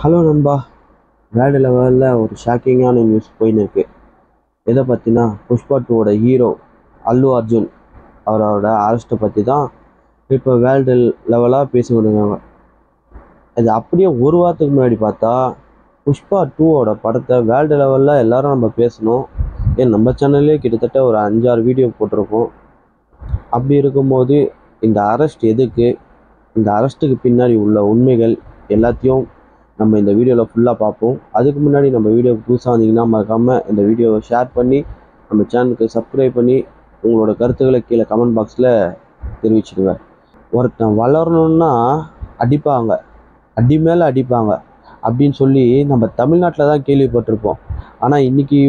Hello நண்பா. World லெவலில் ஒரு ஷாக்கிங்கான நியூஸ் போயின்னு இருக்கு. எதை பற்றினா புஷ்பா டூவோட ஹீரோ அல்லு அர்ஜுன் அவரோட அரெஸ்ட்டை பற்றி தான் இப்போ வேர்ல்டு லெவலாக பேசி விடுங்க. இது அப்படியே ஒரு வாரத்துக்கு முன்னாடி பார்த்தா புஷ்பா டூவோட படத்தை வேர்ல்டு லெவலில் எல்லாரும் நம்ம பேசணும். ஏன் நம்ம சேனல்லே கிட்டத்தட்ட ஒரு 5-6 வீடியோ போட்டிருக்கோம். அப்படி இருக்கும்போது இந்த அரெஸ்ட் எதுக்கு, இந்த அரெஸ்ட்டுக்கு பின்னாடி உள்ள உண்மைகள் எல்லாத்தையும் நம்ம இந்த வீடியோவில் ஃபுல்லாக பார்ப்போம். அதுக்கு முன்னாடி நம்ம வீடியோ புதுசாக வந்தீங்கன்னா மறக்காமல் இந்த வீடியோவை ஷேர் பண்ணி நம்ம சேனலுக்கு சப்ஸ்கிரைப் பண்ணி உங்களோட கருத்துக்களை கீழே கமெண்ட் பாக்ஸில் தெரிவிச்சுடுங்க. ஒருத்தன் வளரணுன்னா அடிப்பாங்க, அடி மேலே அடிப்பாங்க அப்படின்னு சொல்லி நம்ம தமிழ்நாட்டில் தான் கேள்விப்பட்டிருப்போம். ஆனால் இன்றைக்கி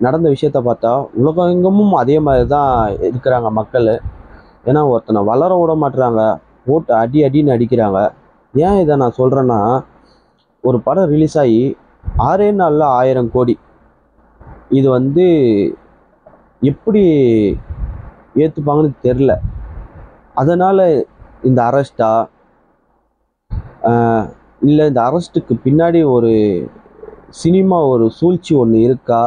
நடந்த விஷயத்த பார்த்தா உலகெங்கமும் அதே மாதிரி தான் இருக்கிறாங்க மக்கள். ஏன்னா ஒருத்தனை வளர விட மாட்டுறாங்க, போட்டு அடின்னு அடிக்கிறாங்க. ஏன் இதை நான் சொல்கிறேன்னா, ஒரு படம் ரிலீஸ் ஆகி 6 நாளில் 1000 கோடி. இது எப்படி ஏற்றுப்பாங்கன்னு தெரில. அதனால் இந்த அரெஸ்டா இல்லை இந்த அரெஸ்ட்டுக்கு பின்னாடி ஒரு சினிமா ஒரு சூழ்ச்சி ஒன்று இருக்கா,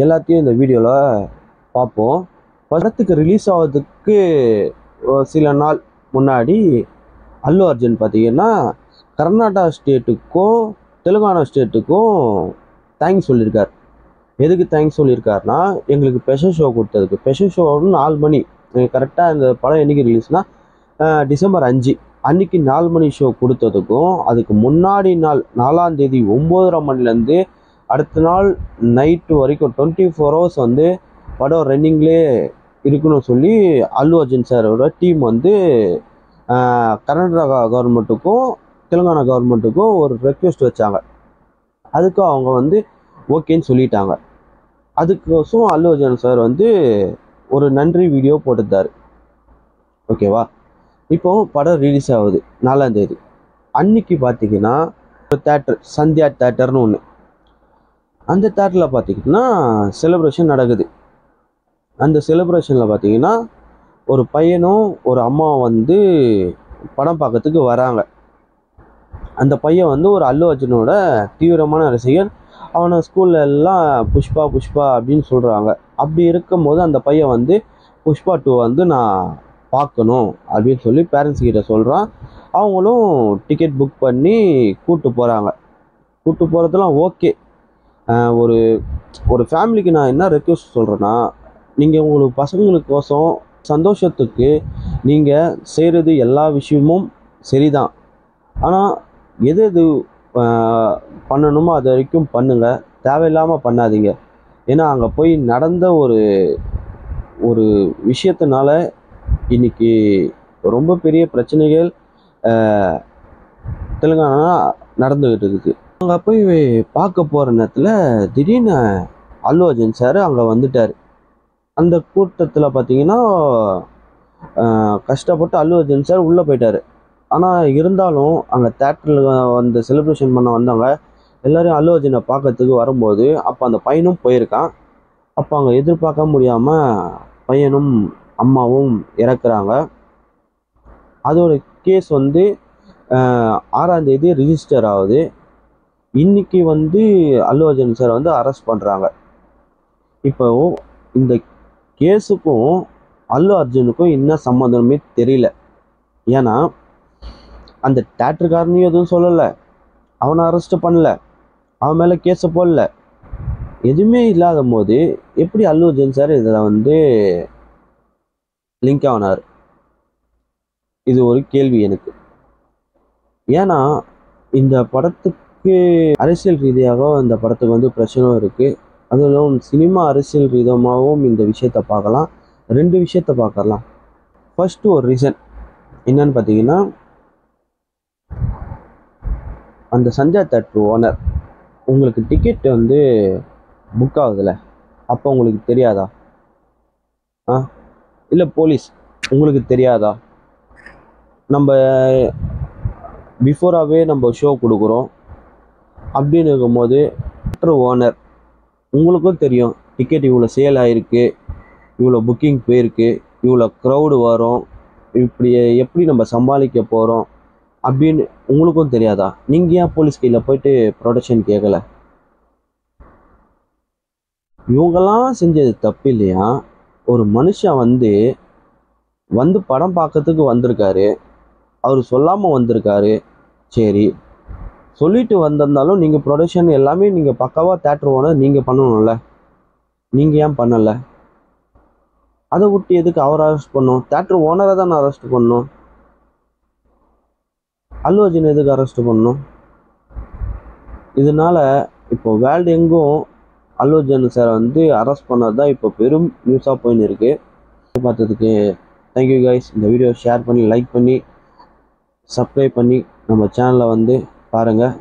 எல்லாத்தையும் இந்த வீடியோவில் பார்ப்போம். படத்துக்கு ரிலீஸ் ஆகிறதுக்கு சில நாள் முன்னாடி அல்லு அர்ஜுன் பார்த்திங்கன்னா கர்நாடகா ஸ்டேட்டுக்கும் தெலுங்கானா ஸ்டேட்டுக்கும் தேங்க்ஸ் சொல்லியிருக்கார். எதுக்கு தேங்க்ஸ் சொல்லியிருக்காருனா, எங்களுக்கு ஸ்பெஷல் ஷோ கொடுத்ததுக்கு. ஸ்பெஷல் ஷோ 4 மணி கரெக்டாக இந்த படம் என்றைக்கு ரிலீஸ்னால் டிசம்பர் 5 அன்றைக்கி 4 மணி ஷோ கொடுத்ததுக்கும், அதுக்கு முன்னாடி நாள் 4ஆம் தேதி 9:30 மணிலேருந்து அடுத்த நாள் நைட்டு வரைக்கும் 24 hours படம் ரன்னிங்லேயே இருக்குன்னு சொல்லி அல்லு அர்ஜுன் சாரோட டீம் கர்நாடகா கவர்மெண்ட்டுக்கும் தெலுங்கானா கவர்மெண்ட்டுக்கும் ஒரு ரெக்வெஸ்ட் வச்சாங்க. அதுக்கு அவங்க ஓகேன்னு சொல்லிட்டாங்க. அதுக்கோசம் அல்லு அர்ஜுன் சார் ஒரு நன்றி வீடியோ போட்டுட்டார். ஓகேவா? இப்போ படம் ரிலீஸ் ஆகுது 4ஆம் தேதி. அன்னைக்கு பார்த்தீங்கன்னா ஒரு தேட்டர், சந்தியா தேட்டர்னு ஒன்று, அந்த தேட்டரில் பார்த்தீங்கன்னா செலிப்ரேஷன் நடக்குது. அந்த செலிப்ரேஷனில் பார்த்தீங்கன்னா ஒரு பையனும் ஒரு அம்மாவும் படம் பார்க்கறதுக்கு வராங்க. அந்த பையன் ஒரு அல்லு அர்ஜுனோட தீவிரமான ரசிகர். அவனை ஸ்கூல்ல எல்லாம் புஷ்பா புஷ்பா அப்படின்னு சொல்கிறாங்க. அப்படி இருக்கும்போது அந்த பையன் புஷ்பா 2 நான் பார்க்கணும் அப்படின்னு சொல்லி பேரண்ட்ஸ் கிட்ட சொல்கிறான். அவங்களும் டிக்கெட் புக் பண்ணி கூப்பிட்டு போகிறாங்க. கூப்பிட்டு போகிறதுலாம் ஓகே. ஒரு ஒரு ஃபேமிலிக்கு நான் என்ன ரெக்வெஸ்ட் சொல்கிறேன்னா, நீங்கள் உங்களுக்கு பசங்களுக்கோசம் சந்தோஷத்துக்கு நீங்கள் செய்கிறது எல்லா விஷயமும் சரிதான். ஆனால் எது எது பண்ணணுமோ அது வரைக்கும் பண்ணுங்கள், தேவையில்லாமல் பண்ணாதீங்க. ஏன்னா அங்கே போய் நடந்த ஒரு விஷயத்தினால இன்னைக்கு ரொம்ப பெரிய பிரச்சனைகள் தெலுங்கானா நடந்துக்கிட்டு இருக்குது. அங்கே போய் பார்க்க போகிற நேரத்தில் திடீர்னு அல்லு அர்ஜுன் சார் அங்கே வந்துட்டார். அந்த கூட்டத்தில் பார்த்தீங்கன்னா கஷ்டப்பட்டு அல்லு அர்ஜுன் சார் உள்ளே போயிட்டார். ஆனால் இருந்தாலும் அங்கே தேட்டரில் செலிப்ரேஷன் பண்ண வந்தவங்க எல்லோரும் அல்லு அர்ஜுனை பார்க்கறதுக்கு வரும்போது அப்போ அந்த பையனும் போயிருக்கான். அப்போ அங்கே எதிர்பார்க்க முடியாமல் பையனும் அம்மாவும் இறக்குறாங்க. அதோட கேஸ் 6ஆம் தேதி ரிஜிஸ்டர் ஆகுது. இன்னைக்கு அல்லு அர்ஜுன் சார் அரெஸ்ட் பண்ணுறாங்க. இப்போ இந்த கேஸுக்கும் அல்லு அர்ஜுனுக்கும் என்ன சம்மந்தமே தெரியல. ஏன்னா அந்த தேட்டருக்காரனையும் எதுவும் சொல்லலை, அவனை அரெஸ்ட் பண்ணல, அவன் மேலே கேஸை போடல, எதுவுமே இல்லாத போது எப்படி அல்லு அர்ஜுன் சார் இதில் லிங்க் ஆனார்? இது ஒரு கேள்வி எனக்கு. ஏன்னா இந்த படத்துக்கு அரசியல் ரீதியாக இந்த படத்துக்கு பிரச்சனை இருக்குது. அதுவும் சினிமா அரசியல் ரீதியாகவும் இந்த விஷயத்தை பார்க்கலாம். 2 விஷயத்தை பார்க்கலாம். ஃபர்ஸ்ட்டு ஒரு ரீசன் என்னன்னு பார்த்தீங்கன்னா, அந்த சந்தியா தேட்டர் ஓனர் உங்களுக்கு டிக்கெட் புக் ஆகுதுல்ல, அப்போ உங்களுக்கு தெரியாதா? இல்லை போலீஸ் உங்களுக்கு தெரியாதா? நம்ம பிஃபோராகவே நம்ம ஷோ கொடுக்குறோம். அப்படின்னு இருக்கும்போது தேட்டர் ஓனர் உங்களுக்கும் தெரியும் டிக்கெட் இவ்வளோ சேல் ஆகிருக்கு, இவ்வளோ புக்கிங் போயிருக்கு, இவ்வளோ க்ரௌடு வரும், இப்படி எப்படி நம்ம சமாளிக்க போகிறோம், அப்படின்னு உங்களுக்கும் தெரியாதா? நீங்கள் ஏன் போலீஸ் கையில் போயிட்டு ப்ரொடெக்ஷன் கேட்கல? இவங்கெல்லாம் செஞ்சது தப்பு இல்லையா? ஒரு மனுஷன் வந்து படம் பார்க்கறதுக்கு வந்திருக்காரு, அவர் சொல்லாமல் வந்திருக்காரு. சரி, சொல்லிட்டு வந்திருந்தாலும் நீங்கள் ப்ரொடக்ஷன் எல்லாமே நீங்கள் பக்காவாக தேட்டர் ஓனர் நீங்கள் பண்ணணும்ல. நீங்கள் ஏன் பண்ணலை? அதை விட்டு எதுக்கு அவர் அரெஸ்ட் பண்ணணும்? தேட்டர் ஓனரை தான் அரெஸ்ட் பண்ணணும். அல்லு அர்ஜுன் எதுக்கு அரெஸ்ட் பண்ணணும்? இதனால இப்போ வேர்ல்டு எங்கும் அல்லு அர்ஜுன் சார் அரெஸ்ட் பண்ணது தான் இப்போ பெரும் நியூஸாக போயின்னு இருக்கு. பார்த்ததுக்கு தேங்க்யூ கைஸ். இந்த வீடியோ ஷேர் பண்ணி, லைக் பண்ணி, சப்ஸ்கிரைப் பண்ணி நம்ம சேனலை பாருங்கள்.